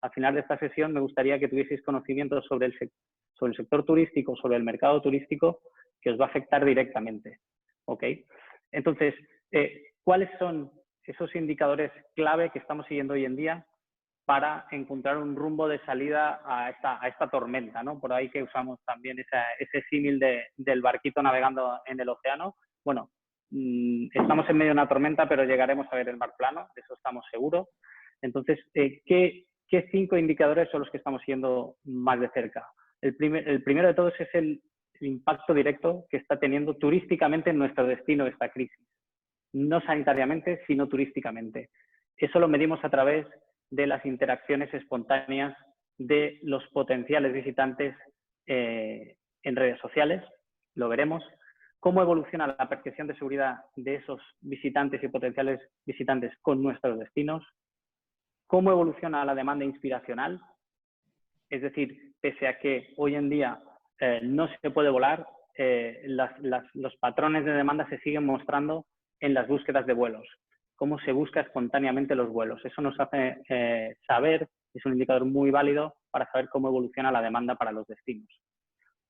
al final de esta sesión me gustaría que tuvieseis conocimientos sobre el sector turístico, sobre el mercado turístico, que os va a afectar directamente. ¿Ok? Entonces, ¿cuáles son esos indicadores clave que estamos siguiendo hoy en día para encontrar un rumbo de salida a esta tormenta, ¿no? Por ahí que usamos también ese símil del barquito navegando en el océano. Bueno, estamos en medio de una tormenta, pero llegaremos a ver el mar plano, de eso estamos seguros. Entonces, ¿qué 5 indicadores son los que estamos siguiendo más de cerca? El primero de todos es el impacto directo que está teniendo turísticamente en nuestro destino esta crisis. No sanitariamente, sino turísticamente. Eso lo medimos a través de las interacciones espontáneas de los potenciales visitantes en redes sociales, lo veremos. Cómo evoluciona la percepción de seguridad de esos visitantes y potenciales visitantes con nuestros destinos. Cómo evoluciona la demanda inspiracional, es decir, pese a que hoy en día no se puede volar, los patrones de demanda se siguen mostrando en las búsquedas de vuelos. Cómo se busca espontáneamente los vuelos. Eso nos hace saber, es un indicador muy válido para saber cómo evoluciona la demanda para los destinos.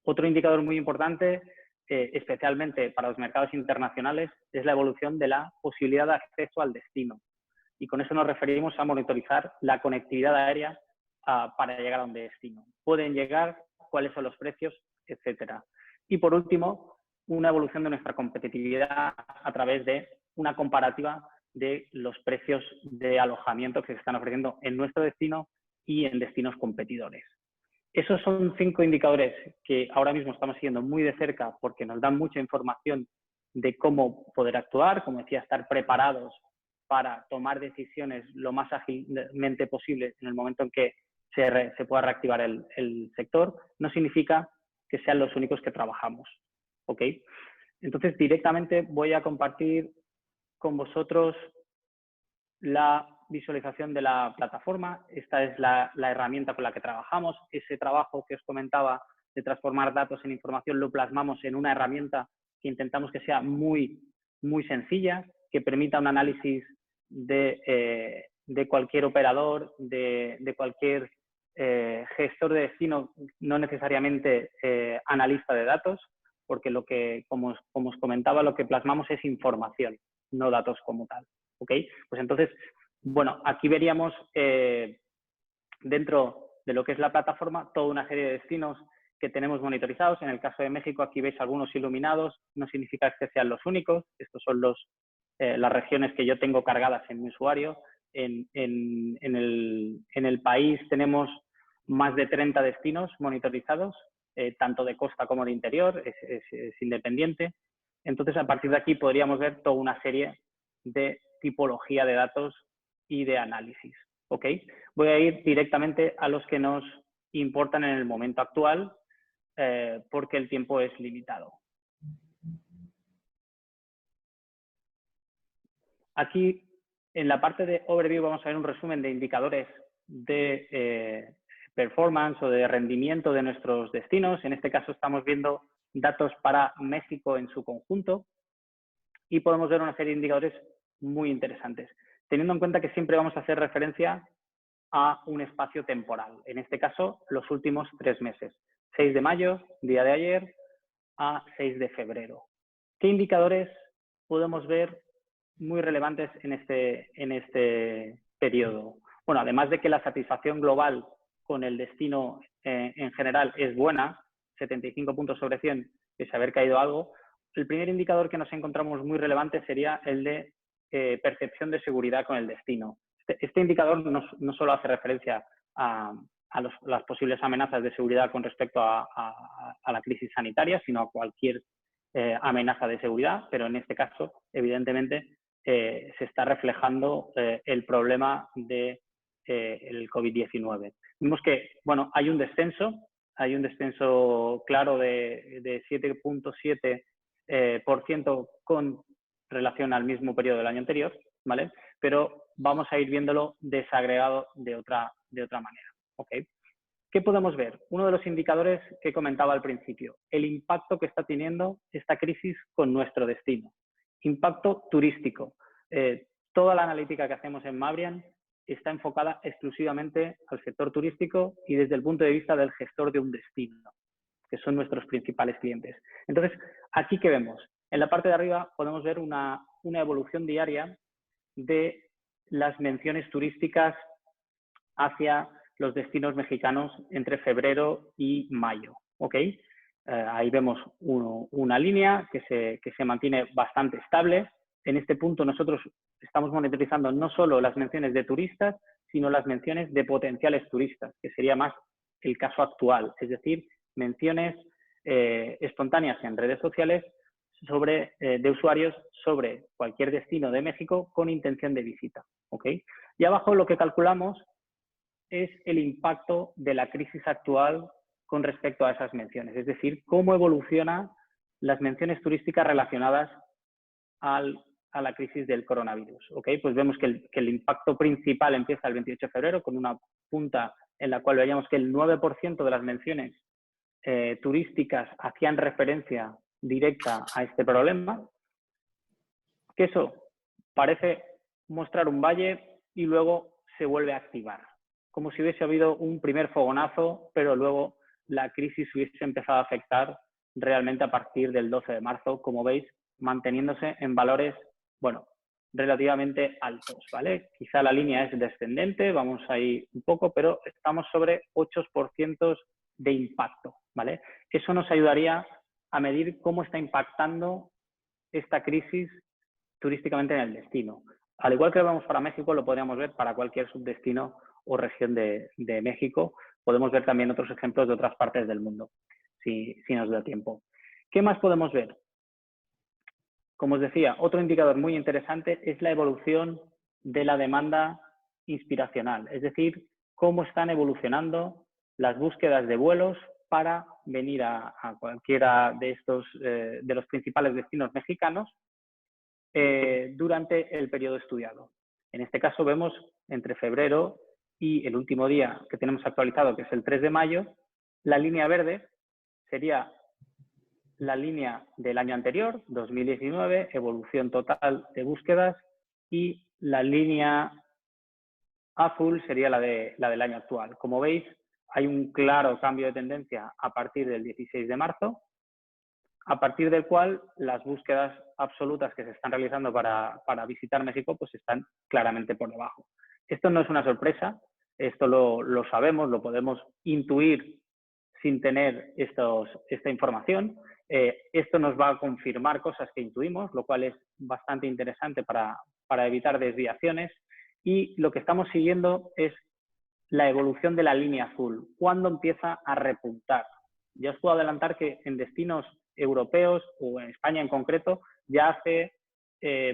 Otro indicador muy importante, especialmente para los mercados internacionales, es la evolución de la posibilidad de acceso al destino. Y con eso nos referimos a monitorizar la conectividad aérea para llegar a un destino. Pueden llegar, cuáles son los precios, etcétera. Y por último, una evolución de nuestra competitividad a través de una comparativa de los precios de alojamiento que se están ofreciendo en nuestro destino y en destinos competidores. Esos son 5 indicadores que ahora mismo estamos siguiendo muy de cerca porque nos dan mucha información de cómo poder actuar, como decía, estar preparados para tomar decisiones lo más ágilmente posible en el momento en que se pueda reactivar el sector. No significa que sean los únicos que trabajamos. ¿Ok? Entonces, directamente voy a compartir con vosotros la visualización de la plataforma. Esta es la herramienta con la que trabajamos. Ese trabajo que os comentaba de transformar datos en información lo plasmamos en una herramienta que intentamos que sea muy, muy sencilla, que permita un análisis de cualquier operador, de cualquier gestor de destino, no necesariamente analista de datos, porque como os comentaba, lo que plasmamos es información, no datos como tal. ¿Ok? Pues entonces, bueno, aquí veríamos dentro de lo que es la plataforma toda una serie de destinos que tenemos monitorizados. En el caso de México, aquí veis algunos iluminados, no significa que sean los únicos, estos son las regiones que yo tengo cargadas en mi usuario. En el país tenemos más de 30 destinos monitorizados, tanto de costa como de interior, es independiente. Entonces, a partir de aquí podríamos ver toda una serie de tipología de datos y de análisis. ¿Ok? Voy a ir directamente a los que nos importan en el momento actual, porque el tiempo es limitado. Aquí, en la parte de Overview, vamos a ver un resumen de indicadores de performance o de rendimiento de nuestros destinos. En este caso estamos viendo datos para México en su conjunto y podemos ver una serie de indicadores muy interesantes, teniendo en cuenta que siempre vamos a hacer referencia a un espacio temporal. En este caso, los últimos 3 meses. 6 de mayo, día de ayer, a 6 de febrero. ¿Qué indicadores podemos ver muy relevantes en este periodo? Bueno, además de que la satisfacción global con el destino en general es buena, 75 puntos sobre 100, pese a haber caído algo, el primer indicador que nos encontramos muy relevante sería el de percepción de seguridad con el destino. Este indicador no solo hace referencia a las posibles amenazas de seguridad con respecto a la crisis sanitaria, sino a cualquier amenaza de seguridad, pero en este caso, evidentemente, se está reflejando el problema del COVID-19. Vemos que, bueno, hay un descenso claro de 7.7% con relación al mismo periodo del año anterior, ¿vale? Pero vamos a ir viéndolo desagregado de otra manera. ¿Ok? ¿Qué podemos ver? Uno de los indicadores que comentaba al principio, el impacto que está teniendo esta crisis con nuestro destino. Impacto turístico. Toda la analítica que hacemos en Mabrian está enfocada exclusivamente al sector turístico y desde el punto de vista del gestor de un destino, que son nuestros principales clientes. Entonces, aquí ¿qué vemos? En la parte de arriba podemos ver una evolución diaria de las menciones turísticas hacia los destinos mexicanos entre febrero y mayo, ¿ok? Ahí vemos una línea que se mantiene bastante estable. En este punto nosotros estamos monitorizando no solo las menciones de turistas, sino las menciones de potenciales turistas, que sería más el caso actual, es decir, menciones espontáneas en redes sociales de usuarios sobre cualquier destino de México con intención de visita, ¿ok? Y abajo lo que calculamos es el impacto de la crisis actual con respecto a esas menciones, es decir, cómo evolucionan las menciones turísticas relacionadas a la crisis del coronavirus. ¿Okay? Pues vemos que el impacto principal empieza el 28 de febrero con una punta en la cual veíamos que el 9% de las menciones turísticas hacían referencia directa a este problema, que eso parece mostrar un valle y luego se vuelve a activar, como si hubiese habido un primer fogonazo, pero luego la crisis hubiese empezado a afectar realmente a partir del 12 de marzo, como veis, manteniéndose en valores, bueno, relativamente altos, ¿vale? Quizá la línea es descendente, vamos ahí un poco, pero estamos sobre 8% de impacto, ¿vale? Eso nos ayudaría a medir cómo está impactando esta crisis turísticamente en el destino. Al igual que lo vemos para México, lo podríamos ver para cualquier subdestino o región de México. Podemos ver también otros ejemplos de otras partes del mundo, si nos da tiempo. ¿Qué más podemos ver? Como os decía, otro indicador muy interesante es la evolución de la demanda inspiracional, es decir, cómo están evolucionando las búsquedas de vuelos para venir a cualquiera de estos, de los principales destinos mexicanos durante el periodo estudiado. En este caso vemos entre febrero y el último día que tenemos actualizado, que es el 3 de mayo, la línea verde sería la línea del año anterior, 2019, evolución total de búsquedas, y la línea azul sería la del año actual. Como veis, hay un claro cambio de tendencia a partir del 16 de marzo, a partir del cual las búsquedas absolutas que se están realizando para visitar México pues están claramente por debajo. Esto no es una sorpresa, esto lo sabemos, lo podemos intuir sin tener esta información. Esto nos va a confirmar cosas que intuimos, lo cual es bastante interesante para evitar desviaciones. Y lo que estamos siguiendo es la evolución de la línea azul, cuándo empieza a repuntar. Ya os puedo adelantar que en destinos europeos o en España en concreto, ya hace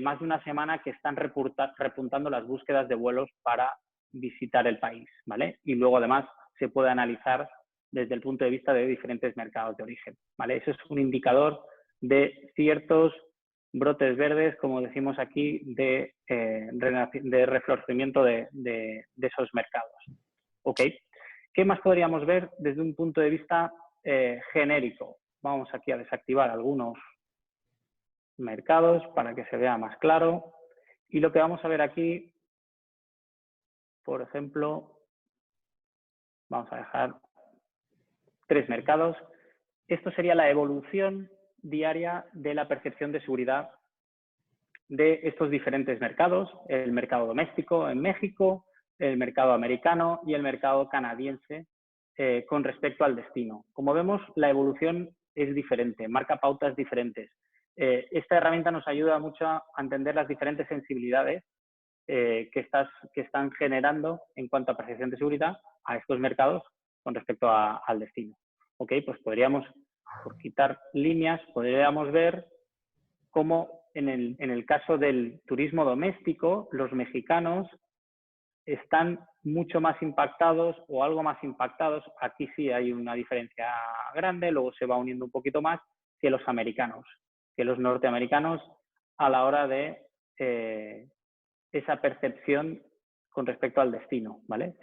más de una semana que están repuntando las búsquedas de vuelos para visitar el país, ¿vale? Y luego además se puede analizar desde el punto de vista de diferentes mercados de origen, ¿vale? Eso es un indicador de ciertos brotes verdes, como decimos aquí, de reflorecimiento de esos mercados. ¿Ok? ¿Qué más podríamos ver desde un punto de vista genérico? Vamos aquí a desactivar algunos mercados para que se vea más claro. Y lo que vamos a ver aquí, por ejemplo, vamos a dejar 3 mercados. Esto sería la evolución diaria de la percepción de seguridad de estos diferentes mercados, el mercado doméstico en México, el mercado americano y el mercado canadiense con respecto al destino. Como vemos, la evolución es diferente, marca pautas diferentes. Esta herramienta nos ayuda mucho a entender las diferentes sensibilidades que están generando en cuanto a percepción de seguridad a estos mercados con respecto al destino. Ok, pues podríamos, por quitar líneas, podríamos ver cómo en el caso del turismo doméstico, los mexicanos están mucho más impactados o algo más impactados, aquí sí hay una diferencia grande, luego se va uniendo un poquito más, que los americanos, que los norteamericanos a la hora de esa percepción con respecto al destino, ¿vale?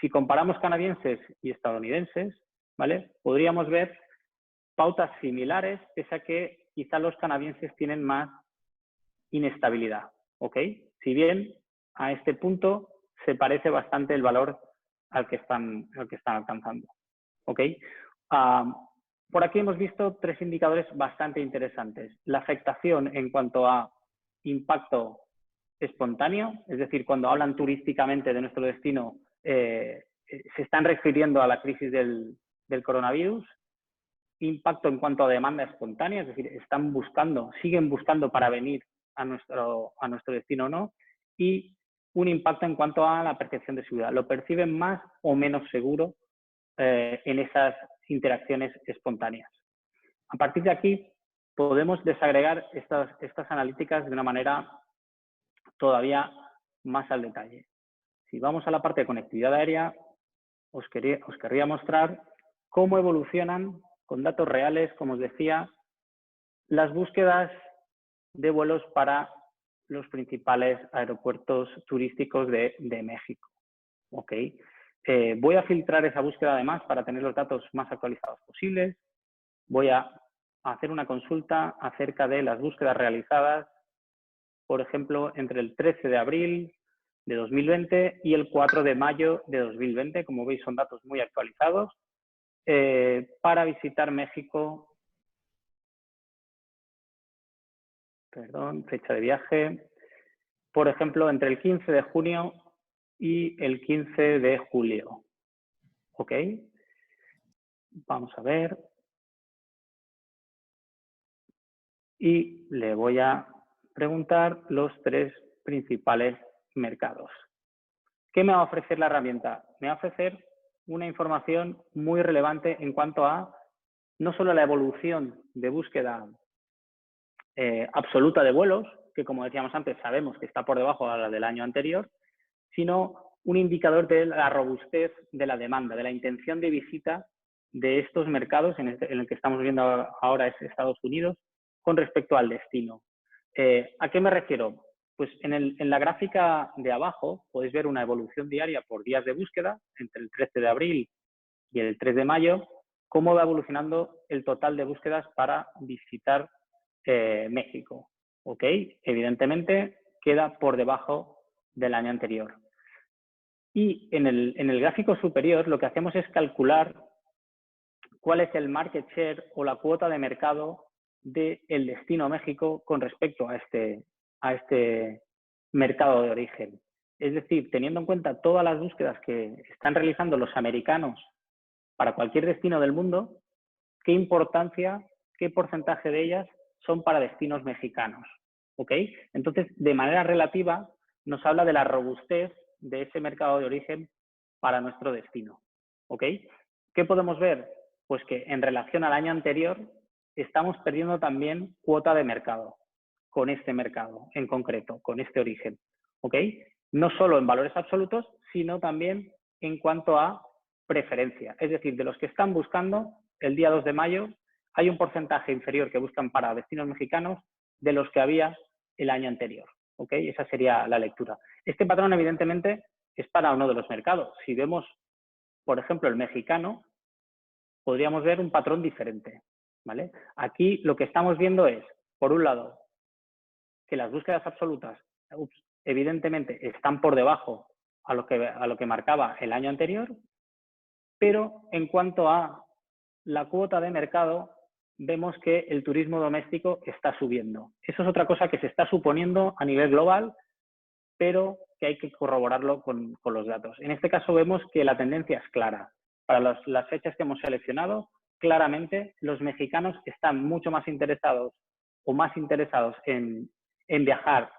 Si comparamos canadienses y estadounidenses, ¿vale? Podríamos ver pautas similares, pese a que quizá los canadienses tienen más inestabilidad, ¿ok? Si bien a este punto se parece bastante el valor al que están alcanzando. ¿Ok? Por aquí hemos visto 3 indicadores bastante interesantes. La afectación en cuanto a impacto espontáneo, es decir, cuando hablan turísticamente de nuestro destino, se están refiriendo a la crisis del coronavirus. Impacto en cuanto a demanda espontánea, es decir, siguen buscando para venir a nuestro destino o no. Y un impacto en cuanto a la percepción de seguridad. Lo perciben más o menos seguro en esas interacciones espontáneas. A partir de aquí, podemos desagregar estas analíticas de una manera todavía más al detalle. Si vamos a la parte de conectividad aérea, os querría mostrar cómo evolucionan con datos reales, como os decía, las búsquedas de vuelos para los principales aeropuertos turísticos de México. ¿Ok? Voy a filtrar esa búsqueda además para tener los datos más actualizados posibles. Voy a hacer una consulta acerca de las búsquedas realizadas, por ejemplo, entre el 13 de abril de 2020 y el 4 de mayo de 2020. Como veis, son datos muy actualizados. Para visitar México, fecha de viaje, por ejemplo, entre el 15 de junio y el 15 de julio. ¿Ok? Vamos a ver. Y le voy a preguntar los 3 principales mercados. ¿Qué me va a ofrecer la herramienta? Me va a ofrecer una información muy relevante en cuanto a no solo la evolución de búsqueda absoluta de vuelos, que como decíamos antes sabemos que está por debajo de la del año anterior, sino un indicador de la robustez de la demanda, de la intención de visita de estos mercados, en el que estamos viendo ahora es Estados Unidos, con respecto al destino. ¿A qué me refiero? Pues en la gráfica de abajo podéis ver una evolución diaria por días de búsqueda entre el 13 de abril y el 3 de mayo, cómo va evolucionando el total de búsquedas para visitar México. ¿Ok? Evidentemente queda por debajo del año anterior. Y en el gráfico superior lo que hacemos es calcular cuál es el market share o la cuota de mercado del destino México con respecto a este mercado de origen. Es decir, teniendo en cuenta todas las búsquedas que están realizando los americanos para cualquier destino del mundo, qué importancia, qué porcentaje de ellas son para destinos mexicanos. ¿Ok? Entonces, de manera relativa, nos habla de la robustez de ese mercado de origen para nuestro destino. ¿Ok? ¿Qué podemos ver? Pues que en relación al año anterior estamos perdiendo también cuota de mercado con este mercado en concreto, con este origen. ¿Ok? No solo en valores absolutos, sino también en cuanto a preferencia. Es decir, de los que están buscando el día 2 de mayo, hay un porcentaje inferior que buscan para destinos mexicanos de los que había el año anterior. ¿Ok? Esa sería la lectura. Este patrón, evidentemente, es para uno de los mercados. Si vemos, por ejemplo, el mexicano, podríamos ver un patrón diferente. ¿Vale? Aquí lo que estamos viendo es, por un lado, que las búsquedas absolutas, evidentemente, están por debajo a lo que marcaba el año anterior, pero en cuanto a la cuota de mercado, vemos que el turismo doméstico está subiendo. Eso es otra cosa que se está suponiendo a nivel global, pero que hay que corroborarlo con los datos. En este caso vemos que la tendencia es clara. Para las fechas que hemos seleccionado, claramente los mexicanos están mucho más interesados o más interesados en viajar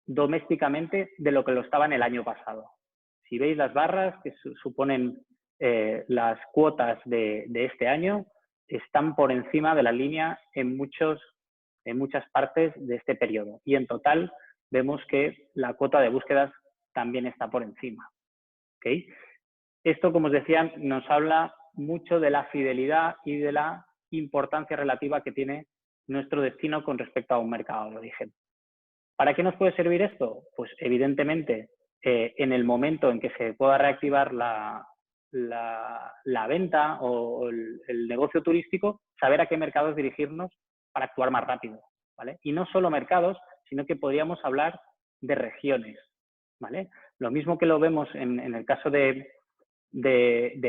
domésticamente de lo que lo estaban el año pasado. Si veis las barras que suponen las cuotas de este año, están por encima de la línea en muchas partes de este periodo. Y en total vemos que la cuota de búsquedas también está por encima. ¿Okay? Esto, como os decía, nos habla mucho de la fidelidad y de la importancia relativa que tiene nuestro destino con respecto a un mercado de origen. ¿Para qué nos puede servir esto? Pues evidentemente en el momento en que se pueda reactivar la venta o el negocio turístico, saber a qué mercados dirigirnos para actuar más rápido, ¿vale? Y no solo mercados, sino que podríamos hablar de regiones, ¿vale? Lo mismo que lo vemos en el caso de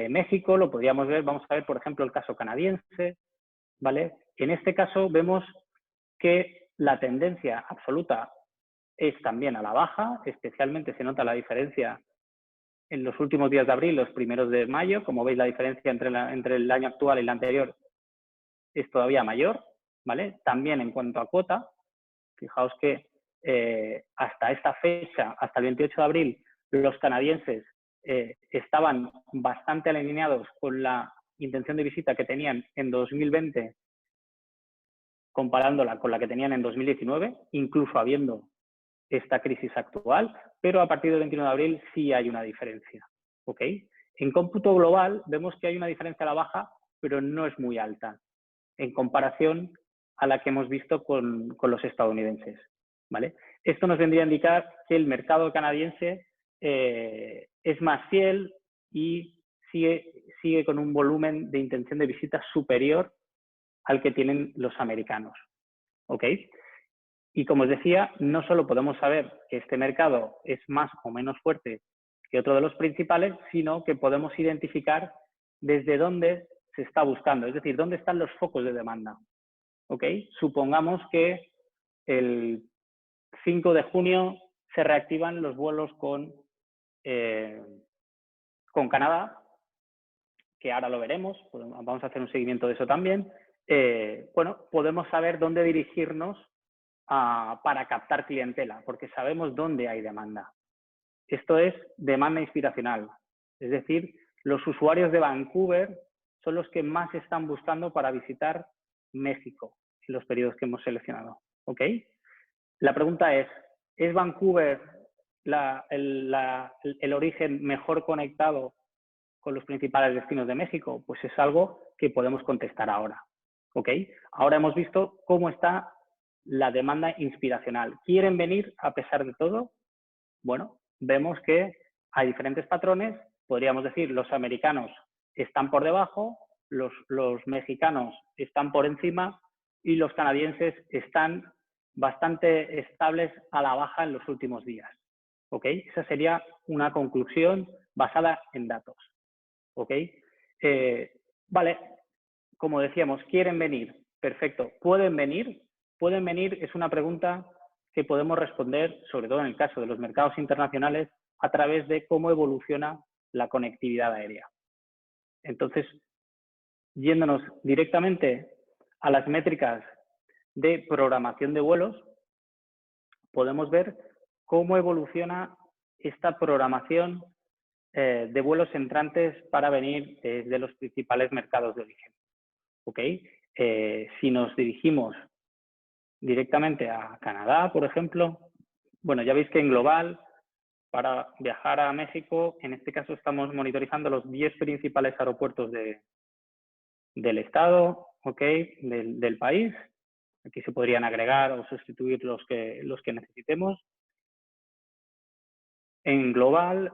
México, lo podríamos ver, vamos a ver, por ejemplo, el caso canadiense, ¿vale? En este caso vemos que la tendencia absoluta es también a la baja, especialmente se nota la diferencia en los últimos días de abril, los primeros de mayo. Como veis, la diferencia entre el año actual y el anterior es todavía mayor, ¿vale? También en cuanto a cuota, fijaos que hasta esta fecha, hasta el 28 de abril, los canadienses estaban bastante alineados con la intención de visita que tenían en 2020, comparándola con la que tenían en 2019, incluso habiendo esta crisis actual, pero a partir del 21 de abril sí hay una diferencia, ¿ok? En cómputo global vemos que hay una diferencia a la baja, pero no es muy alta en comparación a la que hemos visto con los estadounidenses, ¿vale? Esto nos vendría a indicar que el mercado canadiense es más fiel y sigue con un volumen de intención de visita superior al que tienen los americanos, ¿ok? Y como os decía, no solo podemos saber que este mercado es más o menos fuerte que otro de los principales, sino que podemos identificar desde dónde se está buscando, es decir, dónde están los focos de demanda. ¿Ok? Supongamos que el 5 de junio se reactivan los vuelos con Canadá, que ahora lo veremos, vamos a hacer un seguimiento de eso también. Bueno, podemos saber dónde dirigirnos para captar clientela, porque sabemos dónde hay demanda. Esto es demanda inspiracional, es decir, los usuarios de Vancouver son los que más están buscando para visitar México en los periodos que hemos seleccionado, ¿ok? La pregunta ¿es Vancouver el origen mejor conectado con los principales destinos de México? Pues es algo que podemos contestar ahora, ¿ok? Ahora hemos visto cómo está la demanda inspiracional. ¿Quieren venir a pesar de todo? Bueno, vemos que hay diferentes patrones. Podríamos decir, los americanos están por debajo, los mexicanos están por encima y los canadienses están bastante estables a la baja en los últimos días. ¿Ok? Esa sería una conclusión basada en datos. ¿Ok? Vale, como decíamos, ¿quieren venir? Perfecto. ¿Pueden venir? ¿Pueden venir? Es una pregunta que podemos responder, sobre todo en el caso de los mercados internacionales, a través de cómo evoluciona la conectividad aérea. Entonces, yéndonos directamente a las métricas de programación de vuelos, podemos ver cómo evoluciona esta programación de vuelos entrantes para venir de los principales mercados de origen. ¿Okay? Si nos dirigimos directamente a Canadá, por ejemplo, bueno, ya veis que en global, para viajar a México, en este caso estamos monitorizando los 10 principales aeropuertos del estado, ¿ok? Del país. Aquí se podrían agregar o sustituir los que necesitemos. En global,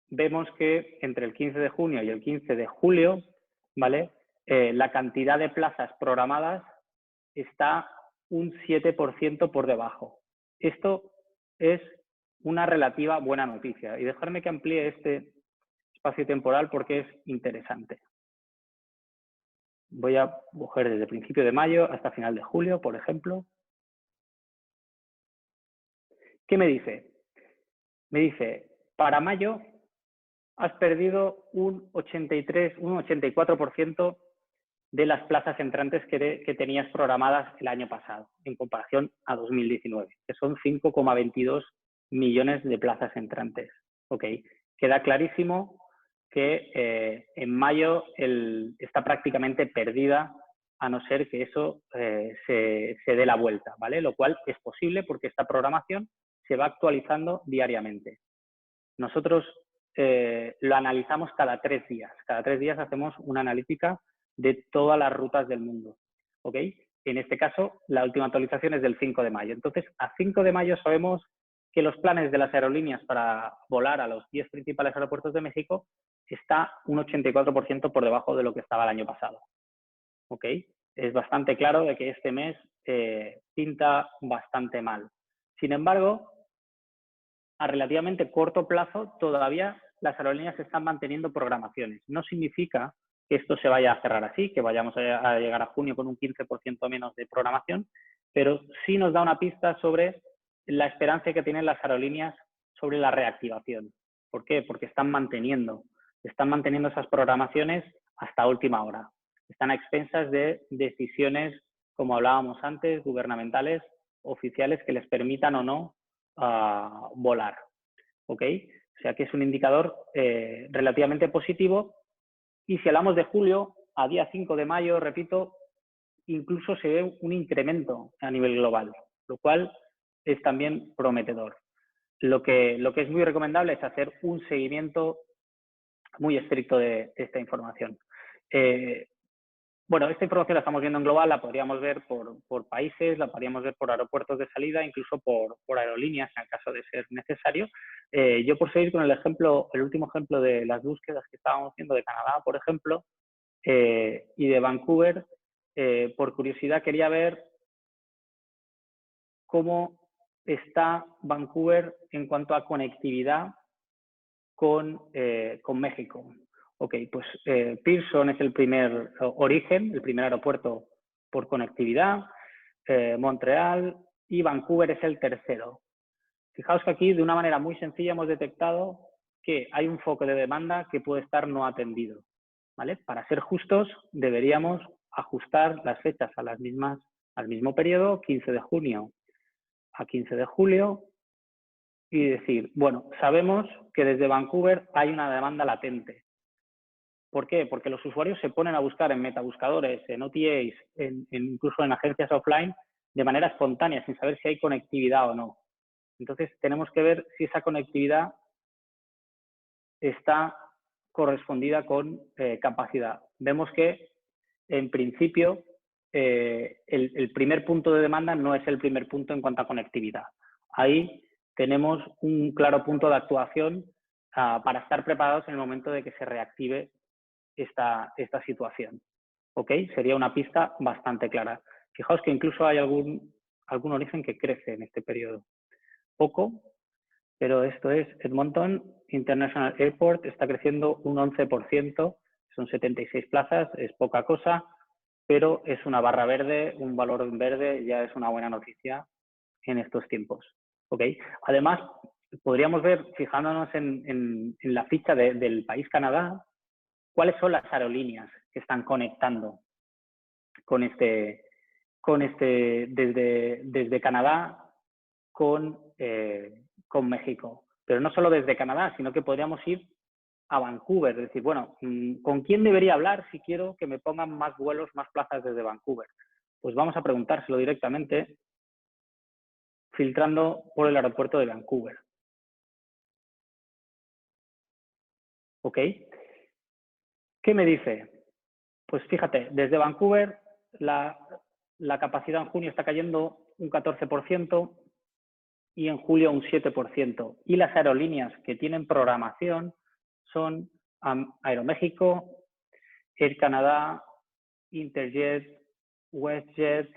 vemos que entre el 15 de junio y el 15 de julio, ¿vale? La cantidad de plazas programadas está un 7% por debajo. Esto es una relativa buena noticia. Y dejarme que amplíe este espacio temporal porque es interesante. Voy a coger desde principio de mayo hasta final de julio, por ejemplo. ¿Qué me dice? Me dice, para mayo has perdido un 84% de las plazas entrantes que tenías programadas el año pasado, en comparación a 2019, que son 5,22 millones de plazas entrantes. ¿Ok? Queda clarísimo que en mayo está prácticamente perdida, a no ser que eso se dé la vuelta, ¿vale? Lo cual es posible porque esta programación se va actualizando diariamente. Nosotros lo analizamos cada 3 días. Cada 3 días hacemos una analítica de todas las rutas del mundo. ¿Ok? En este caso, la última actualización es del 5 de mayo. Entonces, a 5 de mayo sabemos que los planes de las aerolíneas para volar a los 10 principales aeropuertos de México está un 84% por debajo de lo que estaba el año pasado. ¿Ok? Es bastante claro de que este mes pinta bastante mal. Sin embargo, a relativamente corto plazo todavía las aerolíneas están manteniendo programaciones. No significa que esto se vaya a cerrar así, que vayamos a llegar a junio con un 15% menos de programación, pero sí nos da una pista sobre la esperanza que tienen las aerolíneas sobre la reactivación. ¿Por qué? Porque están manteniendo esas programaciones hasta última hora. Están a expensas de decisiones, como hablábamos antes, gubernamentales, oficiales, que les permitan o no volar. ¿Ok? O sea que es un indicador relativamente positivo. Y si hablamos de julio, a día 5 de mayo, repito, incluso se ve un incremento a nivel global, lo cual es también prometedor. Lo que es muy recomendable es hacer un seguimiento muy estricto de esta información. Bueno, esta información la estamos viendo en global, la podríamos ver por países, la podríamos ver por aeropuertos de salida, incluso por aerolíneas en el caso de ser necesario. Yo, por seguir con el último ejemplo de las búsquedas que estábamos viendo de Canadá, por ejemplo, y de Vancouver, por curiosidad quería ver cómo está Vancouver en cuanto a conectividad con México. Ok, pues Pearson es el primer origen, el primer aeropuerto por conectividad, Montreal y Vancouver es el tercero. Fijaos que aquí de una manera muy sencilla hemos detectado que hay un foco de demanda que puede estar no atendido. ¿Vale? Para ser justos deberíamos ajustar las fechas a las mismas, al mismo periodo, 15 de junio a 15 de julio, y decir, bueno, sabemos que desde Vancouver hay una demanda latente. ¿Por qué? Porque los usuarios se ponen a buscar en metabuscadores, en OTAs, incluso en agencias offline, de manera espontánea, sin saber si hay conectividad o no. Entonces, tenemos que ver si esa conectividad está correspondida con capacidad. Vemos que, en principio, el primer punto de demanda no es el primer punto en cuanto a conectividad. Ahí tenemos un claro punto de actuación para estar preparados en el momento de que se reactive esta situación. ¿Ok? Sería una pista bastante clara. Fijaos que incluso hay algún origen que crece en este periodo. Poco, pero esto es Edmonton International Airport, está creciendo un 11%, son 76 plazas, es poca cosa, pero es una barra verde, un valor en verde, ya es una buena noticia en estos tiempos. ¿Okay? Además, podríamos ver, fijándonos en la ficha del país Canadá, cuáles son las aerolíneas que están conectando desde Canadá con México. Pero no solo desde Canadá, sino que podríamos ir a Vancouver. Es decir, bueno, ¿con quién debería hablar si quiero que me pongan más vuelos, más plazas desde Vancouver? Pues vamos a preguntárselo directamente filtrando por el aeropuerto de Vancouver. ¿Ok? ¿Qué me dice? Pues fíjate, desde Vancouver la capacidad en junio está cayendo un 14% y en julio un 7%. Y las aerolíneas que tienen programación son Aeroméxico, Air Canada, Interjet, WestJet,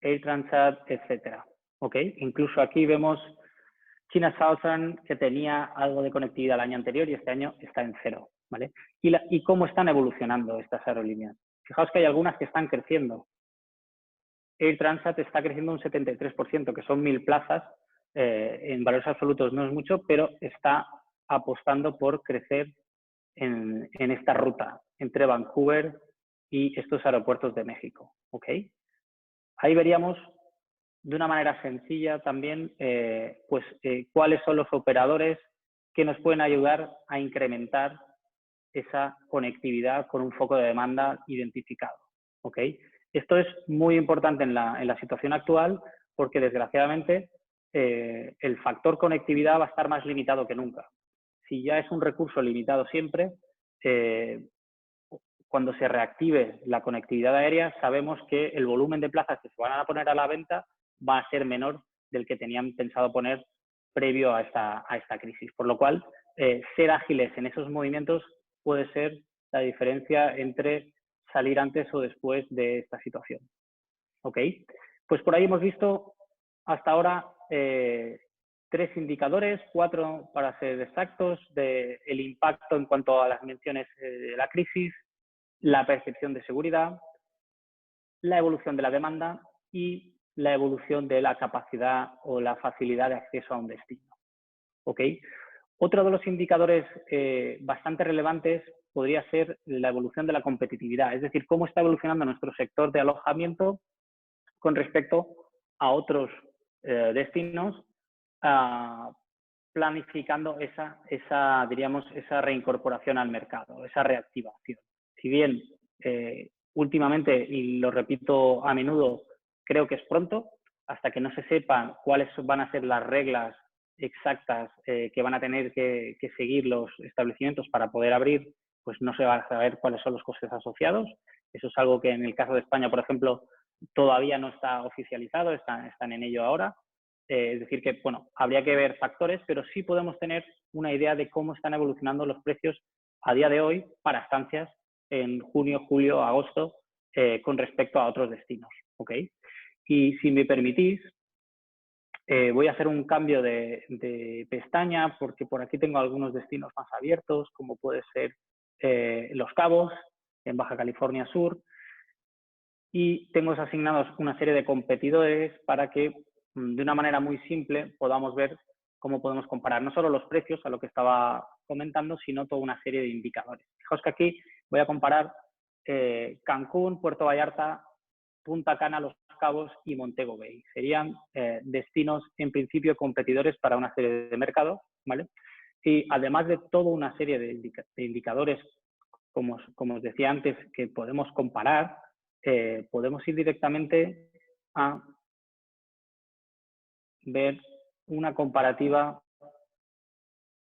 Air Transat, etc. ¿Ok? Incluso aquí vemos China Southern, que tenía algo de conectividad el año anterior y este año está en cero. ¿Vale? Y cómo están evolucionando estas aerolíneas. Fijaos que hay algunas que están creciendo. Air Transat está creciendo un 73%, que son 1.000 plazas. En valores absolutos no es mucho, pero está apostando por crecer en esta ruta entre Vancouver y estos aeropuertos de México. ¿Okay? Ahí veríamos de una manera sencilla también cuáles son los operadores que nos pueden ayudar a incrementar esa conectividad con un foco de demanda identificado. ¿Okay? Esto es muy importante en la situación actual porque, desgraciadamente, el factor conectividad va a estar más limitado que nunca. Si ya es un recurso limitado siempre, cuando se reactive la conectividad aérea, sabemos que el volumen de plazas que se van a poner a la venta va a ser menor del que tenían pensado poner previo a esta crisis. Por lo cual, ser ágiles en esos movimientos puede ser la diferencia entre salir antes o después de esta situación. ¿Ok? Pues por ahí hemos visto hasta ahora 3 indicadores, 4 para ser exactos, del impacto en cuanto a las menciones de la crisis, la percepción de seguridad, la evolución de la demanda y la evolución de la capacidad o la facilidad de acceso a un destino. ¿Ok? Otro de los indicadores bastante relevantes podría ser la evolución de la competitividad, es decir, cómo está evolucionando nuestro sector de alojamiento con respecto a otros destinos, planificando diríamos, esa reincorporación al mercado, esa reactivación. Si bien últimamente, y lo repito a menudo, creo que es pronto, hasta que no se sepan cuáles van a ser las reglas exactas que van a tener que seguir los establecimientos para poder abrir, pues no se va a saber cuáles son los costes asociados. Eso es algo que en el caso de España, por ejemplo, todavía no está oficializado, están en ello ahora. Es decir que, bueno, habría que ver factores, pero sí podemos tener una idea de cómo están evolucionando los precios a día de hoy para estancias en junio, julio, agosto, con respecto a otros destinos. ¿Ok? Y si me permitís, voy a hacer un cambio de pestaña porque por aquí tengo algunos destinos más abiertos, como puede ser Los Cabos, en Baja California Sur, y tengo asignados una serie de competidores para que de una manera muy simple podamos ver cómo podemos comparar no solo los precios, a lo que estaba comentando, sino toda una serie de indicadores. Fijaos que aquí voy a comparar Cancún, Puerto Vallarta, Punta Cana, Los Cabos y Montego Bay. Serían destinos, en principio, competidores para una serie de mercados, ¿vale? Y además de toda una serie de indicadores, como os decía antes, que podemos comparar, podemos ir directamente a ver una comparativa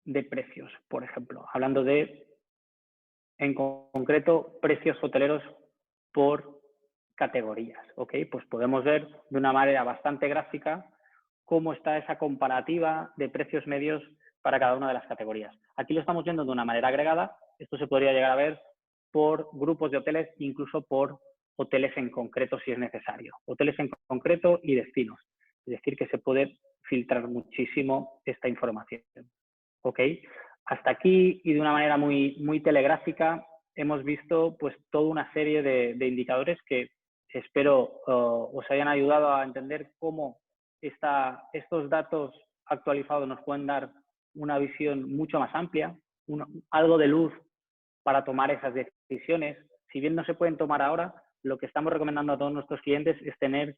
de precios, por ejemplo, hablando de, en concreto, precios hoteleros por categorías, ¿ok? Pues podemos ver de una manera bastante gráfica cómo está esa comparativa de precios medios para cada una de las categorías. Aquí lo estamos viendo de una manera agregada, esto se podría llegar a ver por grupos de hoteles, incluso por hoteles en concreto si es necesario, hoteles en concreto y destinos, es decir, que se puede filtrar muchísimo esta información, ¿ok? Hasta aquí y de una manera muy telegráfica hemos visto pues toda una serie de indicadores que espero os hayan ayudado a entender cómo estos datos actualizados nos pueden dar una visión mucho más amplia, algo de luz para tomar esas decisiones. Si bien no se pueden tomar ahora, lo que estamos recomendando a todos nuestros clientes es tener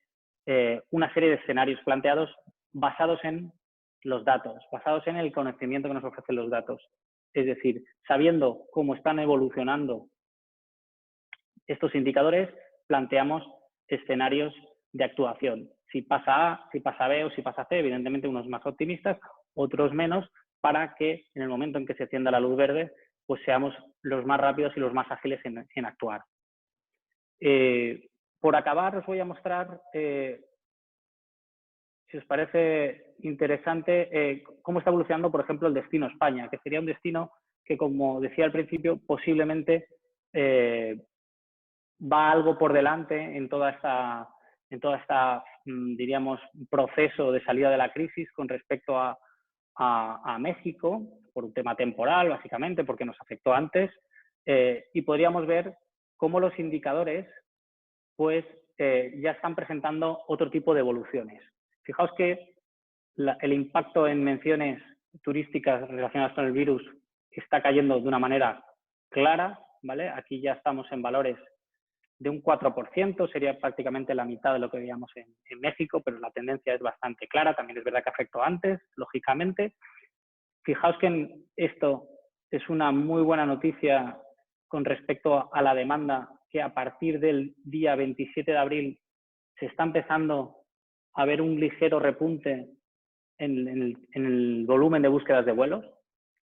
una serie de escenarios planteados basados en los datos, basados en el conocimiento que nos ofrecen los datos. Es decir, sabiendo cómo están evolucionando estos indicadores, planteamos escenarios de actuación. Si pasa A, si pasa B o si pasa C, evidentemente unos más optimistas, otros menos, para que en el momento en que se encienda la luz verde, pues seamos los más rápidos y los más ágiles en actuar. Por acabar, os voy a mostrar, si os parece interesante, cómo está evolucionando, por ejemplo, el destino España, que sería un destino que, como decía al principio, posiblemente va algo por delante en toda esta, diríamos, proceso de salida de la crisis con respecto a México, por un tema temporal, básicamente, porque nos afectó antes, y podríamos ver cómo los indicadores pues, ya están presentando otro tipo de evoluciones. Fijaos que el impacto en menciones turísticas relacionadas con el virus está cayendo de una manera clara, ¿vale? Aquí ya estamos en valores de un 4%, sería prácticamente la mitad de lo que veíamos en México, pero la tendencia es bastante clara, también es verdad que afectó antes, lógicamente. Fijaos que esto es una muy buena noticia con respecto a la demanda, que a partir del día 27 de abril se está empezando a ver un ligero repunte en el volumen de búsquedas de vuelos.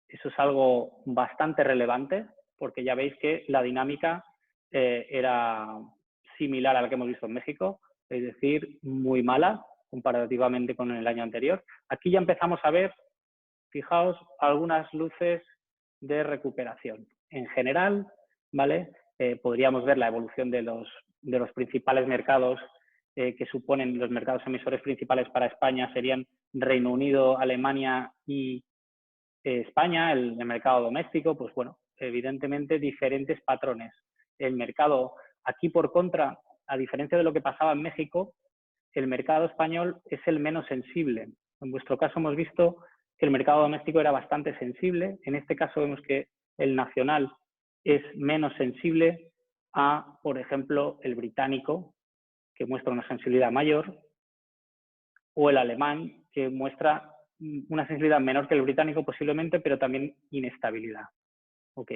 Eso es algo bastante relevante, porque ya veis que la dinámica era similar a la que hemos visto en México, es decir, muy mala comparativamente con el año anterior. Aquí ya empezamos a ver, fijaos, algunas luces de recuperación. En general, ¿vale? Podríamos ver la evolución de los principales mercados que suponen los mercados emisores principales para España serían Reino Unido, Alemania y España, el mercado doméstico, pues bueno, evidentemente diferentes patrones. El mercado, aquí por contra, a diferencia de lo que pasaba en México, el mercado español es el menos sensible. En vuestro caso hemos visto que el mercado doméstico era bastante sensible. En este caso vemos que el nacional es menos sensible a, por ejemplo, el británico, que muestra una sensibilidad mayor, o el alemán, que muestra una sensibilidad menor que el británico posiblemente, pero también inestabilidad. ¿Ok?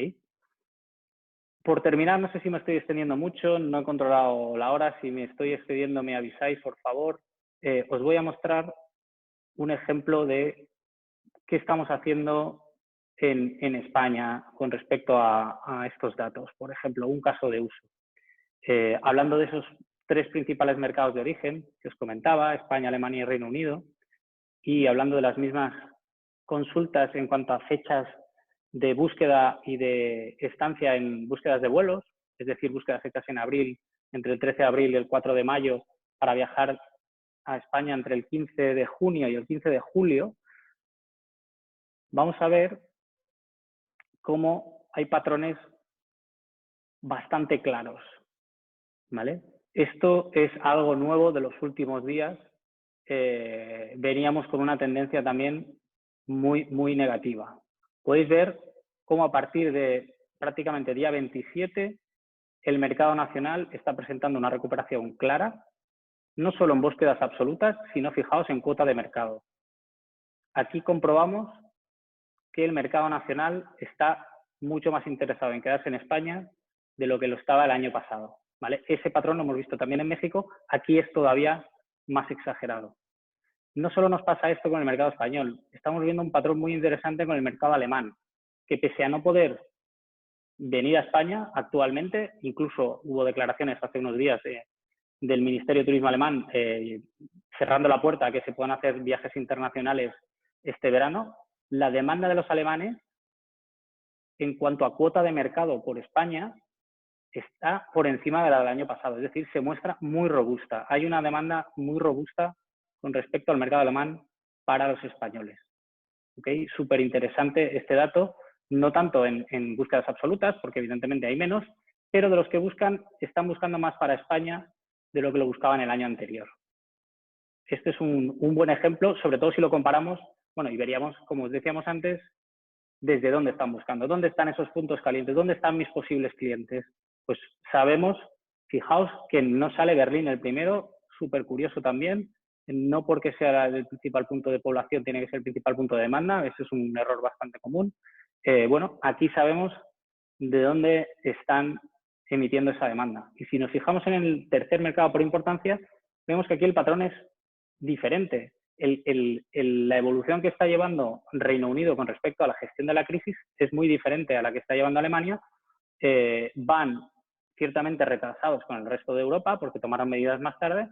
Por terminar, no sé si me estoy extendiendo mucho, no he controlado la hora. Si me estoy excediendo, me avisáis, por favor. Os voy a mostrar un ejemplo de qué estamos haciendo en España con respecto a estos datos. Por ejemplo, un caso de uso. Hablando de esos 3 principales mercados de origen que os comentaba, España, Alemania y Reino Unido, y hablando de las mismas consultas en cuanto a fechas de búsqueda y de estancia en búsquedas de vuelos, es decir, búsquedas hechas en abril, entre el 13 de abril y el 4 de mayo, para viajar a España entre el 15 de junio y el 15 de julio, vamos a ver cómo hay patrones bastante claros, ¿vale? Esto es algo nuevo de los últimos días. Veníamos con una tendencia también muy negativa. Podéis ver cómo a partir de prácticamente día 27 el mercado nacional está presentando una recuperación clara, no solo en búsquedas absolutas, sino fijaos en cuota de mercado. Aquí comprobamos que el mercado nacional está mucho más interesado en quedarse en España de lo que lo estaba el año pasado, ¿vale? Ese patrón lo hemos visto también en México, aquí es todavía más exagerado. No solo nos pasa esto con el mercado español, estamos viendo un patrón muy interesante con el mercado alemán, que pese a no poder venir a España actualmente, incluso hubo declaraciones hace unos días del Ministerio de Turismo alemán cerrando la puerta a que se puedan hacer viajes internacionales este verano, la demanda de los alemanes en cuanto a cuota de mercado por España está por encima de la del año pasado, es decir, se muestra muy robusta. Hay una demanda muy robusta con respecto al mercado alemán para los españoles. ¿Okay? Súper interesante este dato, no tanto en búsquedas absolutas, porque evidentemente hay menos, pero de los que buscan, están buscando más para España de lo que lo buscaban el año anterior. Este es un buen ejemplo, sobre todo si lo comparamos, bueno, y veríamos, como os decíamos antes, desde dónde están buscando, dónde están esos puntos calientes, dónde están mis posibles clientes. Pues sabemos, fijaos que no sale Berlín el primero, súper curioso también, no porque sea el principal punto de población tiene que ser el principal punto de demanda, ese es un error bastante común. Bueno, aquí sabemos de dónde están emitiendo esa demanda. Y si nos fijamos en el tercer mercado por importancia, vemos que aquí el patrón es diferente. La evolución que está llevando Reino Unido con respecto a la gestión de la crisis es muy diferente a la que está llevando Alemania. Van ciertamente retrasados con el resto de Europa porque tomaron medidas más tarde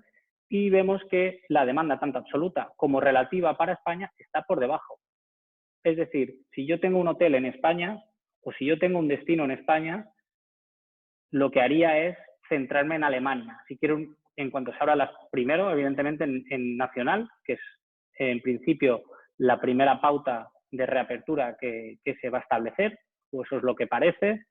y vemos que la demanda tanto absoluta como relativa para España está por debajo. Es decir, si yo tengo un hotel en España o si yo tengo un destino en España, lo que haría es centrarme en Alemania. Si quiero, en cuanto se abra primero, evidentemente en nacional, que es en principio la primera pauta de reapertura que se va a establecer, o eso es lo que parece.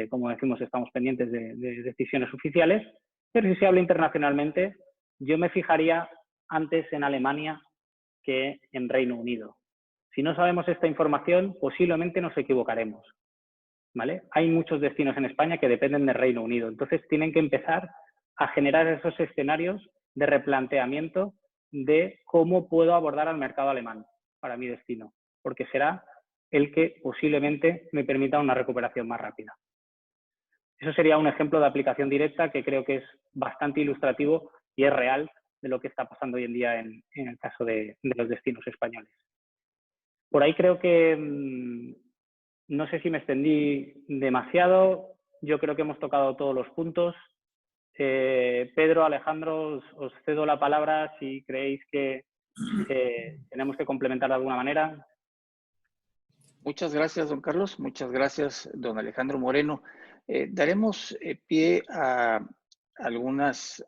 Como decimos, estamos pendientes de decisiones oficiales, pero si se habla internacionalmente, yo me fijaría antes en Alemania que en Reino Unido. Si no sabemos esta información, posiblemente nos equivocaremos, ¿vale? Hay muchos destinos en España que dependen del Reino Unido, entonces tienen que empezar a generar esos escenarios de replanteamiento de cómo puedo abordar al mercado alemán para mi destino, porque será el que posiblemente me permita una recuperación más rápida. Eso sería un ejemplo de aplicación directa que creo que es bastante ilustrativo y es real de lo que está pasando hoy en día en el caso de los destinos españoles. Por ahí creo que no sé si me extendí demasiado. Yo creo que hemos tocado todos los puntos. Pedro, Alejandro, os cedo la palabra si creéis que tenemos que complementar de alguna manera. Muchas gracias, don Carlos. Muchas gracias, don Alejandro Moreno. Daremos pie a algunos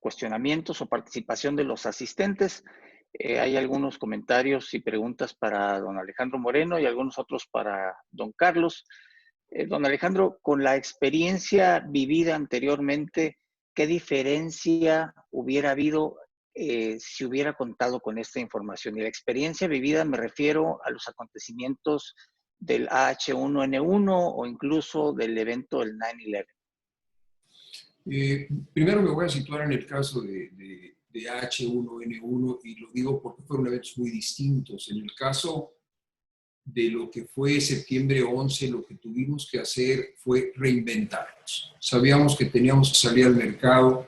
cuestionamientos o participación de los asistentes. Hay algunos comentarios y preguntas para don Alejandro Moreno y algunos otros para don Carlos. Don Alejandro, con la experiencia vivida anteriormente, ¿qué diferencia hubiera habido si hubiera contado con esta información? Y la experiencia vivida me refiero a los acontecimientos del H1N1 o incluso del evento del 9/11. Primero me voy a situar en el caso de H1N1 y lo digo porque fueron eventos muy distintos. En el caso de lo que fue septiembre 11, lo que tuvimos que hacer fue reinventarnos. Sabíamos que teníamos que salir al mercado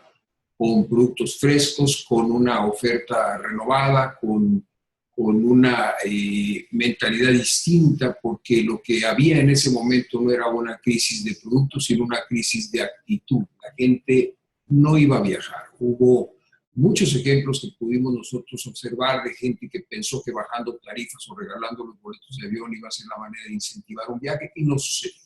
con productos frescos, con una oferta renovada, con una mentalidad distinta, porque lo que había en ese momento no era una crisis de productos, sino una crisis de actitud. La gente no iba a viajar. Hubo muchos ejemplos que pudimos nosotros observar de gente que pensó que bajando tarifas o regalando los boletos de avión iba a ser la manera de incentivar un viaje y no sucedió.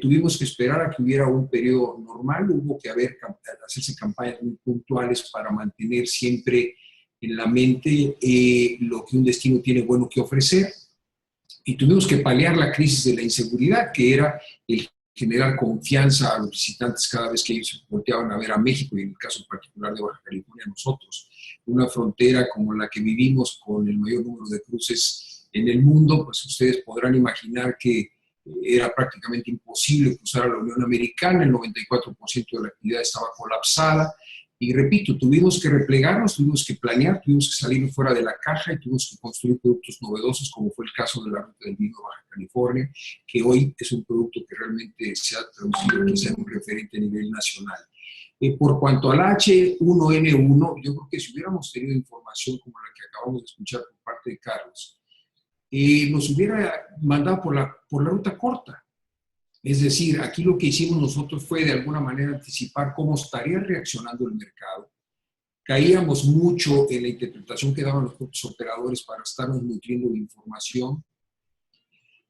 Tuvimos que esperar a que hubiera un periodo normal, hubo que hacerse campañas muy puntuales para mantener siempre en la mente lo que un destino tiene bueno que ofrecer, y tuvimos que paliar la crisis de la inseguridad, que era el generar confianza a los visitantes cada vez que ellos se volteaban a ver a México, y en el caso particular de Baja California, nosotros, una frontera como la que vivimos con el mayor número de cruces en el mundo, pues ustedes podrán imaginar que era prácticamente imposible cruzar a la Unión Americana, el 94% de la actividad estaba colapsada, y repito, tuvimos que replegarnos, tuvimos que planear, tuvimos que salir fuera de la caja y tuvimos que construir productos novedosos, como fue el caso de la ruta del vino de Baja California, que hoy es un producto que realmente se ha traducido quizá en un referente a nivel nacional. Por cuanto al H1N1, yo creo que si hubiéramos tenido información como la que acabamos de escuchar por parte de Carlos, nos hubiera mandado por la ruta corta. Es decir, aquí lo que hicimos nosotros fue de alguna manera anticipar cómo estaría reaccionando el mercado. Caíamos mucho en la interpretación que daban los propios operadores para estarnos nutriendo de información.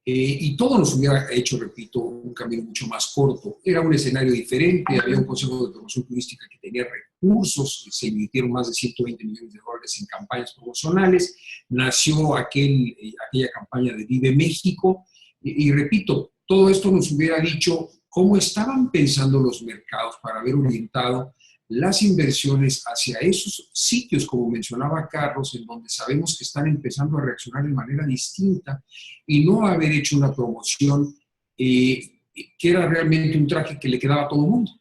Y todo nos hubiera hecho, repito, un camino mucho más corto. Era un escenario diferente, había un consejo de promoción turística que tenía recursos, se invirtieron más de 120 millones de dólares en campañas promocionales, nació aquella campaña de Vive México, y repito, todo esto nos hubiera dicho cómo estaban pensando los mercados para haber orientado las inversiones hacia esos sitios, como mencionaba Carlos, en donde sabemos que están empezando a reaccionar de manera distinta, y no haber hecho una promoción que era realmente un traje que le quedaba a todo el mundo.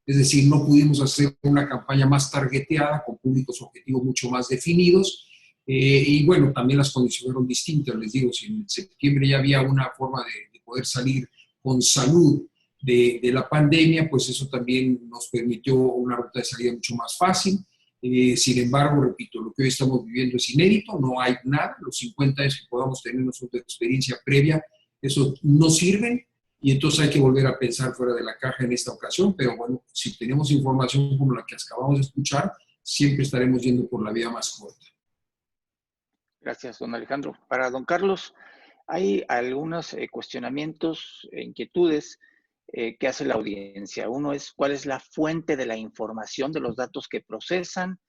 Es decir, no pudimos hacer una campaña más targeteada, con públicos objetivos mucho más definidos, y bueno, también las condiciones eran distintas. Les digo, si en septiembre ya había una forma de poder salir con salud de la pandemia, pues eso también nos permitió una ruta de salida mucho más fácil. Sin embargo, repito, lo que hoy estamos viviendo es inédito, no hay nada. Los 50 años que podamos tener nosotros de experiencia previa, eso no sirven, y entonces hay que volver a pensar fuera de la caja en esta ocasión. Pero bueno, si tenemos información como la que acabamos de escuchar, siempre estaremos yendo por la vía más corta. Gracias, don Alejandro. Para don Carlos, hay algunos cuestionamientos e inquietudes que hace la audiencia. Uno es, ¿cuál es la fuente de la información de los datos que procesan?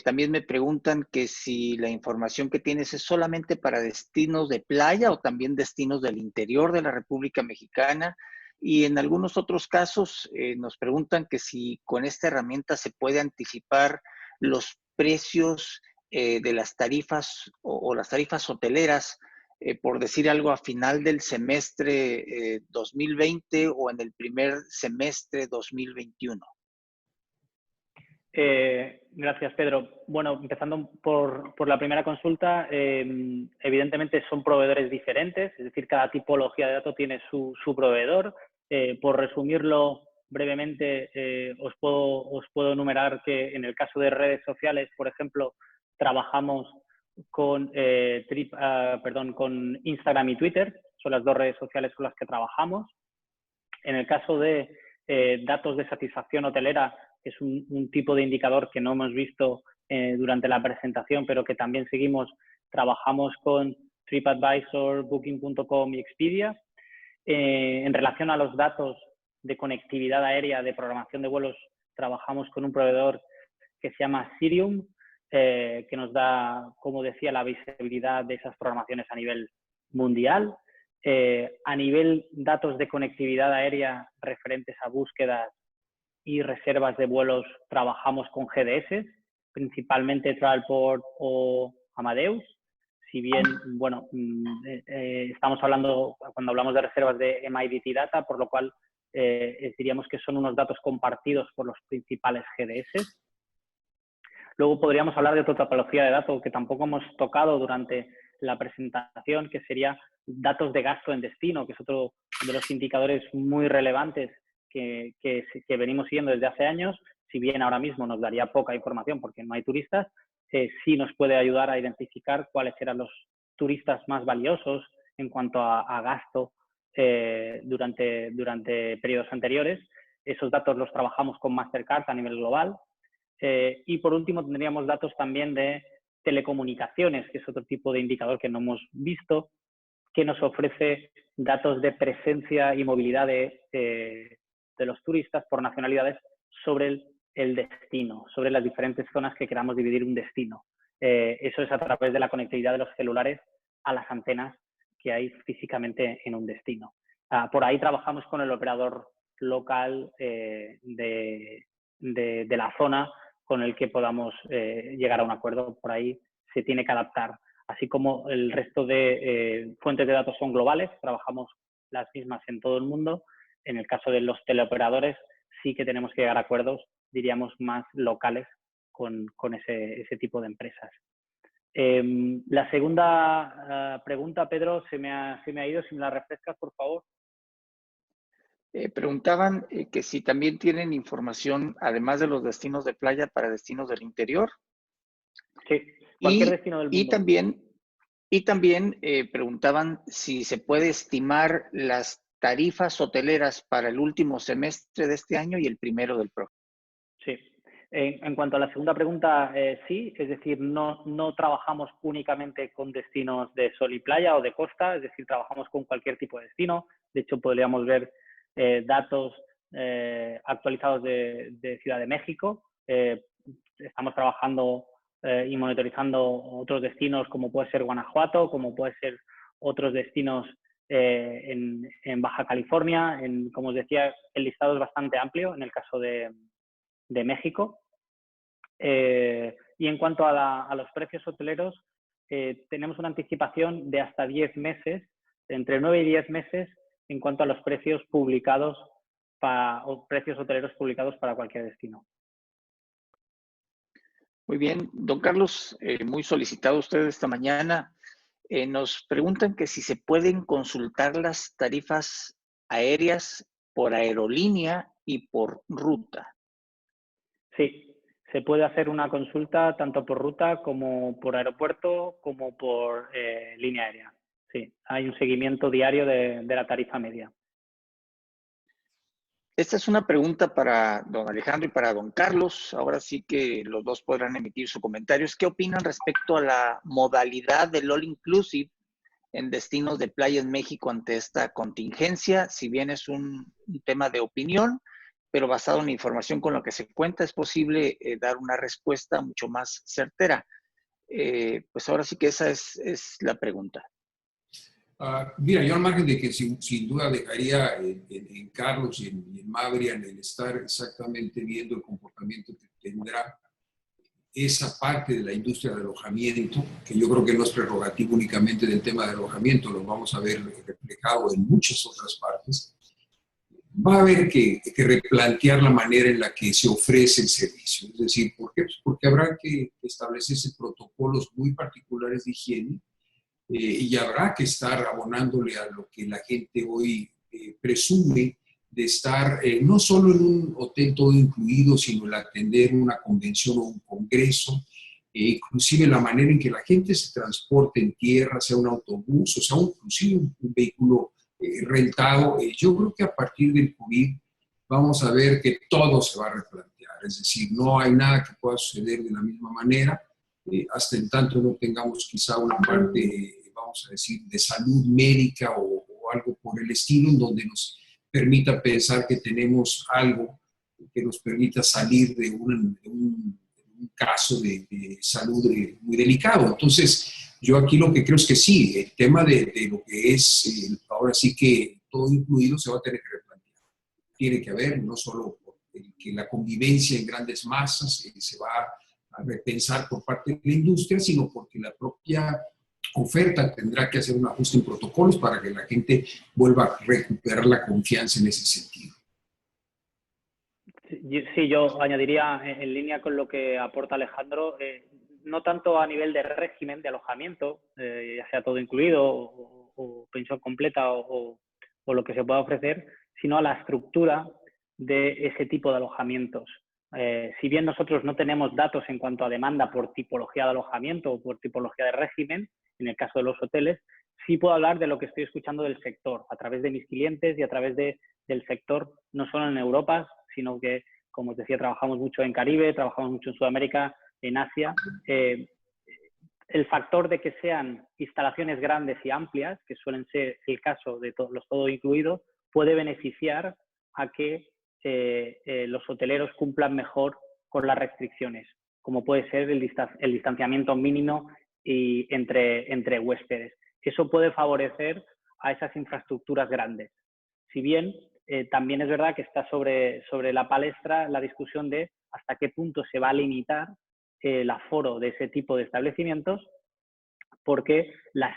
También me preguntan que si la información que tienes es solamente para destinos de playa o también destinos del interior de la República Mexicana. Y en algunos otros casos nos preguntan que si con esta herramienta se puede anticipar los precios de las tarifas o las tarifas hoteleras, por decir algo, a final del semestre 2020 o en el primer semestre 2021. Gracias, Pedro. Bueno, empezando por la primera consulta, evidentemente son proveedores diferentes, es decir, cada tipología de datos tiene su proveedor. Por resumirlo brevemente, os puedo enumerar que en el caso de redes sociales, por ejemplo, trabajamos con Instagram y Twitter, son las dos redes sociales con las que trabajamos. En el caso de datos de satisfacción hotelera, que es un tipo de indicador que no hemos visto durante la presentación, pero que también seguimos, trabajamos con TripAdvisor, Booking.com y Expedia. En relación a los datos de conectividad aérea, de programación de vuelos, trabajamos con un proveedor que se llama Sirium, que nos da, como decía, la visibilidad de esas programaciones a nivel mundial. A nivel datos de conectividad aérea referentes a búsquedas y reservas de vuelos, trabajamos con GDS, principalmente Travelport o Amadeus. Si bien, bueno, estamos hablando, cuando hablamos de reservas, de MIDT Data, por lo cual diríamos que son unos datos compartidos por los principales GDS. Luego podríamos hablar de otra topología de datos que tampoco hemos tocado durante la presentación, que sería datos de gasto en destino, que es otro de los indicadores muy relevantes que venimos siguiendo desde hace años. Si bien ahora mismo nos daría poca información porque no hay turistas, sí nos puede ayudar a identificar cuáles eran los turistas más valiosos en cuanto a gasto durante periodos anteriores. Esos datos los trabajamos con Mastercard a nivel global. Y por último tendríamos datos también de telecomunicaciones, que es otro tipo de indicador que no hemos visto, que nos ofrece datos de presencia y movilidad de los turistas por nacionalidades sobre el destino, sobre las diferentes zonas que queramos dividir un destino. Eso es a través de la conectividad de los celulares a las antenas que hay físicamente en un destino. Por ahí trabajamos con el operador local de la zona con el que podamos llegar a un acuerdo. Por ahí se tiene que adaptar. Así como el resto de fuentes de datos son globales, trabajamos las mismas en todo el mundo. En el caso de los teleoperadores sí que tenemos que llegar a acuerdos, diríamos, más locales con ese tipo de empresas. La segunda pregunta, Pedro, se me ha ido. Si me la refrescas, por favor. Preguntaban que si también tienen información, además de los destinos de playa, para destinos del interior. Sí, cualquier destino del mundo. Y también preguntaban si se puede estimar las tarifas hoteleras para el último semestre de este año y el primero del próximo. Sí. En cuanto a la segunda pregunta, sí, es decir, no trabajamos únicamente con destinos de sol y playa o de costa, es decir, trabajamos con cualquier tipo de destino. De hecho, podríamos ver datos actualizados de Ciudad de México. Estamos trabajando y monitorizando otros destinos como puede ser Guanajuato, como puede ser otros destinos en Baja California. Como os decía, el listado es bastante amplio en el caso de México. Y en cuanto a los precios hoteleros, tenemos una anticipación de hasta 10 meses, entre 9 y 10 meses, en cuanto a los precios publicados o precios hoteleros publicados para cualquier destino. Muy bien, don Carlos, muy solicitado usted esta mañana. Nos preguntan que si se pueden consultar las tarifas aéreas por aerolínea y por ruta. Sí, se puede hacer una consulta tanto por ruta como por aeropuerto como por línea aérea. Sí, hay un seguimiento diario de la tarifa media. Esta es una pregunta para don Alejandro y para don Carlos. Ahora sí que los dos podrán emitir sus comentarios. ¿Qué opinan respecto a la modalidad del All Inclusive en destinos de playa en México ante esta contingencia? Si bien es un tema de opinión, pero basado en la información con la que se cuenta, es posible dar una respuesta mucho más certera. Pues ahora sí que esa es la pregunta. Mira, yo al margen de que sin duda dejaría en Carlos y en Maverian el estar exactamente viendo el comportamiento que tendrá esa parte de la industria de alojamiento, que yo creo que no es prerrogativo únicamente del tema de alojamiento, lo vamos a ver reflejado en muchas otras partes. Va a haber que replantear la manera en la que se ofrece el servicio. Es decir, ¿por qué? Pues porque habrá que establecerse protocolos muy particulares de higiene y habrá que estar abonándole a lo que la gente hoy presume de estar no solo en un hotel todo incluido, sino el atender una convención o un congreso, inclusive la manera en que la gente se transporte en tierra, sea un autobús, o sea, inclusive un vehículo rentado. Yo creo que a partir del COVID vamos a ver que todo se va a replantear, es decir, no hay nada que pueda suceder de la misma manera, hasta en tanto no tengamos quizá una parte, vamos a decir, de salud médica o algo por el estilo, en donde nos permita pensar que tenemos algo que nos permita salir de un caso de salud muy delicado. Entonces, yo aquí lo que creo es que sí, el tema de lo que es, ahora sí que todo incluido se va a tener que replantear. Tiene que haber, no solo que la convivencia en grandes masas se va a repensar por parte de la industria, sino porque la propia oferta tendrá que hacer un ajuste en protocolos para que la gente vuelva a recuperar la confianza en ese sentido. Sí, yo añadiría en línea con lo que aporta Alejandro, no tanto a nivel de régimen de alojamiento, ya sea todo incluido o pensión completa o lo que se pueda ofrecer, sino a la estructura de ese tipo de alojamientos. Si bien nosotros no tenemos datos en cuanto a demanda por tipología de alojamiento o por tipología de régimen, en el caso de los hoteles, sí puedo hablar de lo que estoy escuchando del sector, a través de mis clientes y a través del sector, no solo en Europa, sino que, como os decía, trabajamos mucho en Caribe, trabajamos mucho en Sudamérica, en Asia. El factor de que sean instalaciones grandes y amplias, que suelen ser el caso de los todo incluidos, puede beneficiar a que los hoteleros cumplan mejor con las restricciones, como puede ser el distanciamiento mínimo entre huéspedes. Eso puede favorecer a esas infraestructuras grandes. Si bien también es verdad que está sobre la palestra la discusión de hasta qué punto se va a limitar el aforo de ese tipo de establecimientos, porque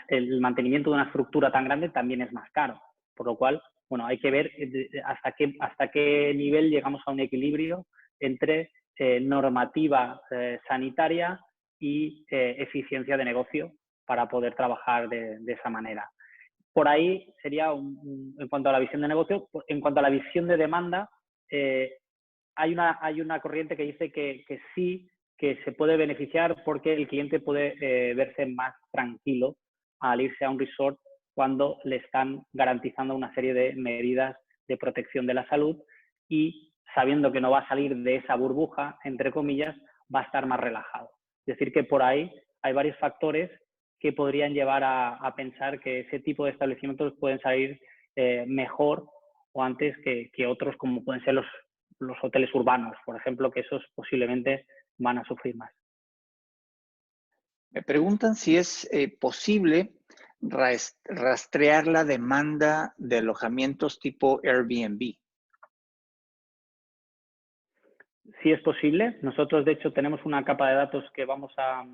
el mantenimiento de una estructura tan grande también es más caro. Por lo cual, bueno, hay que ver hasta qué nivel llegamos a un equilibrio entre normativa sanitaria y eficiencia de negocio para poder trabajar de esa manera. Por ahí sería, en cuanto a la visión de negocio, en cuanto a la visión de demanda, hay una corriente que dice que sí, que se puede beneficiar porque el cliente puede verse más tranquilo al irse a un resort cuando le están garantizando una serie de medidas de protección de la salud y sabiendo que no va a salir de esa burbuja, entre comillas, va a estar más relajado. Es decir, que por ahí hay varios factores que podrían llevar a pensar que ese tipo de establecimientos pueden salir mejor o antes que otros, como pueden ser los hoteles urbanos, por ejemplo, que esos posiblemente van a sufrir más. Me preguntan si es posible rastrear la demanda de alojamientos tipo Airbnb. Sí es posible. Nosotros, de hecho, tenemos una capa de datos que vamos a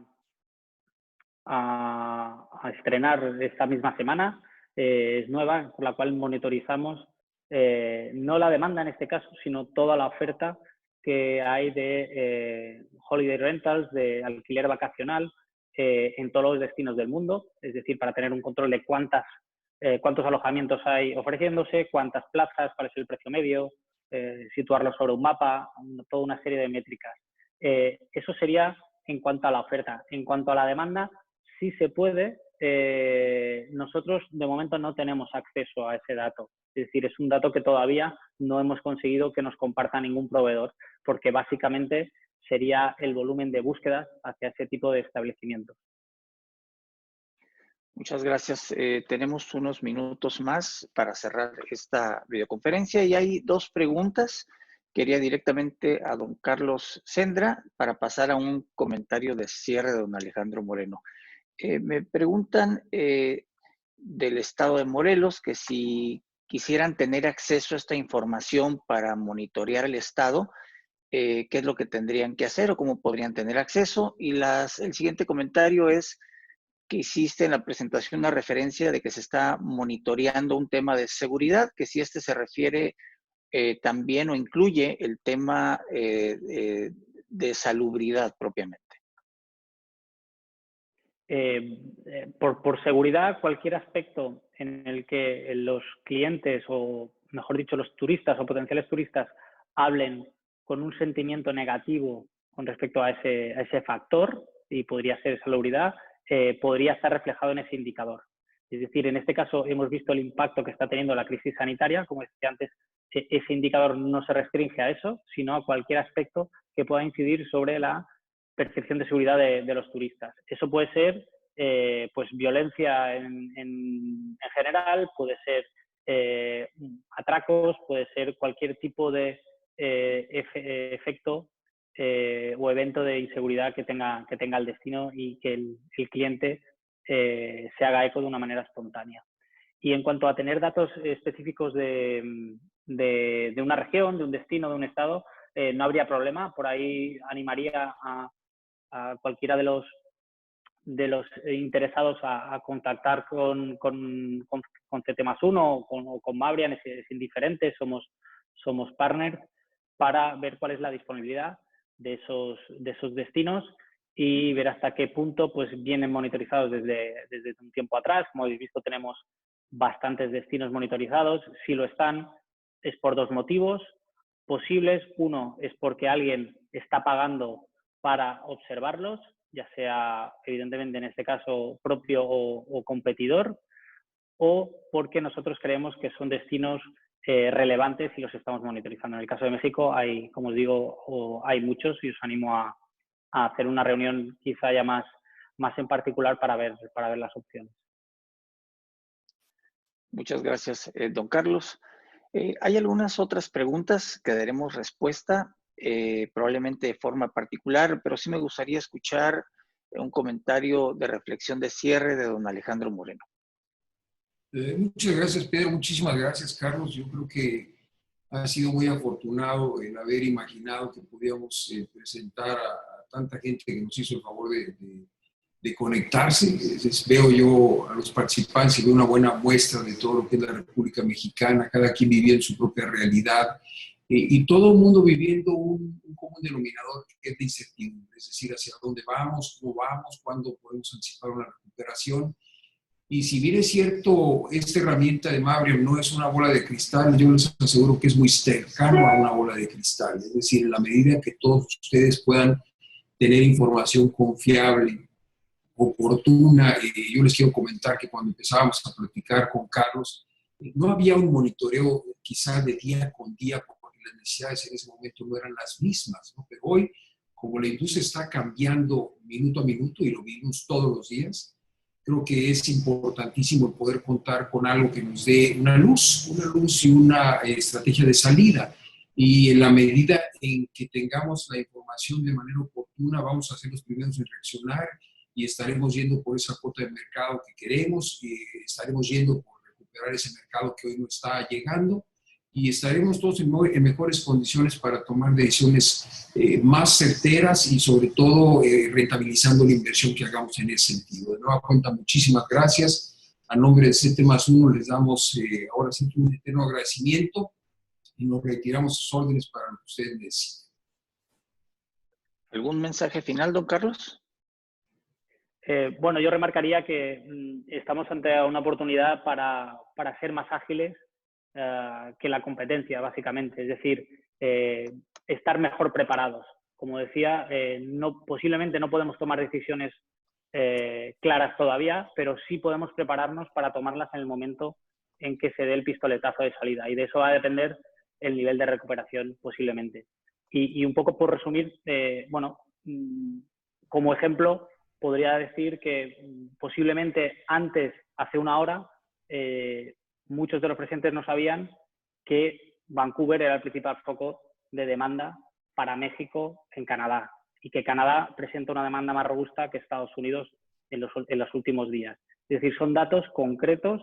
estrenar esta misma semana. Es nueva, con la cual monitorizamos no la demanda en este caso, sino toda la oferta que hay de holiday rentals, de alquiler vacacional en todos los destinos del mundo, es decir, para tener un control de cuántos alojamientos hay ofreciéndose, cuántas plazas, cuál es el precio medio, situarlo sobre un mapa, toda una serie de métricas. Eso sería en cuanto a la oferta. En cuanto a la demanda, sí se puede. Nosotros de momento no tenemos acceso a ese dato. Es decir, es un dato que todavía no hemos conseguido que nos comparta ningún proveedor, porque básicamente sería el volumen de búsquedas hacia ese tipo de establecimientos. Muchas gracias. Tenemos unos minutos más para cerrar esta videoconferencia y hay dos preguntas. Quería directamente a don Carlos Sendra para pasar a un comentario de cierre de don Alejandro Moreno. Me preguntan del estado de Morelos que si quisieran tener acceso a esta información para monitorear el estado, qué es lo que tendrían que hacer o cómo podrían tener acceso. Y el siguiente comentario es que hiciste en la presentación una referencia de que se está monitoreando un tema de seguridad, que si este se refiere también o incluye el tema de salubridad propiamente. Por seguridad, cualquier aspecto en el que los clientes, o mejor dicho, los turistas o potenciales turistas, hablen con un sentimiento negativo con respecto a ese factor, y podría ser salubridad, podría estar reflejado en ese indicador. Es decir, en este caso hemos visto el impacto que está teniendo la crisis sanitaria. Como decía antes, ese indicador no se restringe a eso, sino a cualquier aspecto que pueda incidir sobre la percepción de seguridad de los turistas. Eso puede ser pues violencia en general, puede ser atracos, puede ser cualquier tipo de efecto o evento de inseguridad que tenga el destino y que el cliente se haga eco de una manera espontánea. Y en cuanto a tener datos específicos de una región, de un destino, de un estado, no habría problema. Por ahí animaría a cualquiera de los interesados a contactar con CT+1 o con Mabrian, es indiferente, somos partners, para ver cuál es la disponibilidad de esos destinos y ver hasta qué punto pues vienen monitorizados desde un tiempo atrás. Como habéis visto, tenemos bastantes destinos monitorizados. Si lo están, es por dos motivos posibles. Uno es porque alguien está pagando para observarlos, ya sea evidentemente en este caso propio o competidor, o porque nosotros creemos que son destinos relevantes y los estamos monitorizando. En el caso de México hay, como os digo, hay muchos y os animo a hacer una reunión quizá ya más en particular para ver las opciones. Muchas gracias, don Carlos. Hay algunas otras preguntas que daremos respuesta, probablemente de forma particular, pero sí me gustaría escuchar un comentario de reflexión de cierre de don Alejandro Moreno. Muchas gracias, Pedro. Muchísimas gracias, Carlos. Yo creo que ha sido muy afortunado el haber imaginado que podíamos presentar a tanta gente que nos hizo el favor de conectarse. Veo yo a los participantes y veo una buena muestra de todo lo que es la República Mexicana, cada quien viviendo su propia realidad y todo el mundo viviendo un común denominador que es de incertidumbre, es decir, hacia dónde vamos, cómo vamos, cuándo podemos anticipar una recuperación. Y si bien es cierto, esta herramienta de Mabrian no es una bola de cristal, yo les aseguro que es muy cercano a una bola de cristal. Es decir, en la medida que todos ustedes puedan tener información confiable, oportuna, yo les quiero comentar que cuando empezábamos a platicar con Carlos, no había un monitoreo quizás de día con día, porque las necesidades en ese momento no eran las mismas, ¿no? Pero hoy, como la industria está cambiando minuto a minuto y lo vivimos todos los días, creo que es importantísimo el poder contar con algo que nos dé una luz y una estrategia de salida. Y en la medida en que tengamos la información de manera oportuna, vamos a ser los primeros en reaccionar y estaremos yendo por esa cuota de mercado que queremos, y estaremos yendo por recuperar ese mercado que hoy no está llegando y estaremos todos en mejores condiciones para tomar decisiones más certeras y sobre todo rentabilizando la inversión que hagamos en ese sentido. De nueva cuenta, muchísimas gracias. A nombre de CT+1 les damos ahora sí un eterno agradecimiento y nos retiramos sus órdenes para lo que ustedes deciden. ¿Algún mensaje final, don Carlos? Bueno, yo remarcaría que estamos ante una oportunidad para ser más ágiles que la competencia, básicamente. Es decir, estar mejor preparados. Como decía, posiblemente no podemos tomar decisiones claras todavía, pero sí podemos prepararnos para tomarlas en el momento en que se dé el pistoletazo de salida. Y de eso va a depender el nivel de recuperación posiblemente. Y un poco por resumir, bueno, como ejemplo, podría decir que posiblemente antes, hace una hora, muchos de los presentes no sabían que Vancouver era el principal foco de demanda para México en Canadá y que Canadá presenta una demanda más robusta que Estados Unidos en los últimos días. Es decir, son datos concretos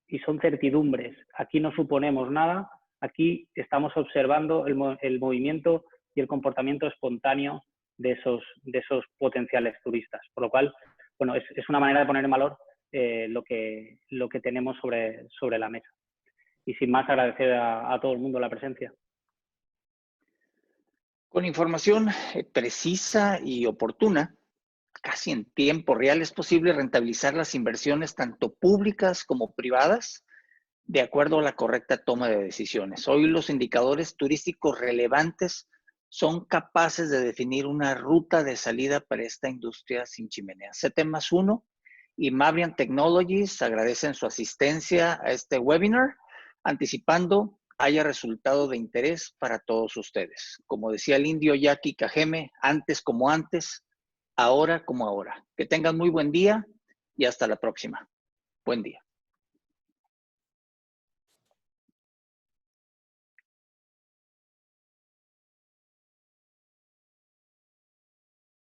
y son certidumbres. Aquí no suponemos nada, aquí estamos observando el movimiento y el comportamiento espontáneo de esos potenciales turistas. Por lo cual, bueno, es una manera de poner en valor lo que tenemos sobre la mesa. Y sin más, agradecer a todo el mundo la presencia. Con información precisa y oportuna, casi en tiempo real, es posible rentabilizar las inversiones tanto públicas como privadas de acuerdo a la correcta toma de decisiones. Hoy los indicadores turísticos relevantes son capaces de definir una ruta de salida para esta industria sin chimenea. CT+1 y Mabrian Technologies agradecen su asistencia a este webinar, anticipando haya resultado de interés para todos ustedes. Como decía el indio Yaqui Cajeme, antes como antes, ahora como ahora. Que tengan muy buen día y hasta la próxima. Buen día.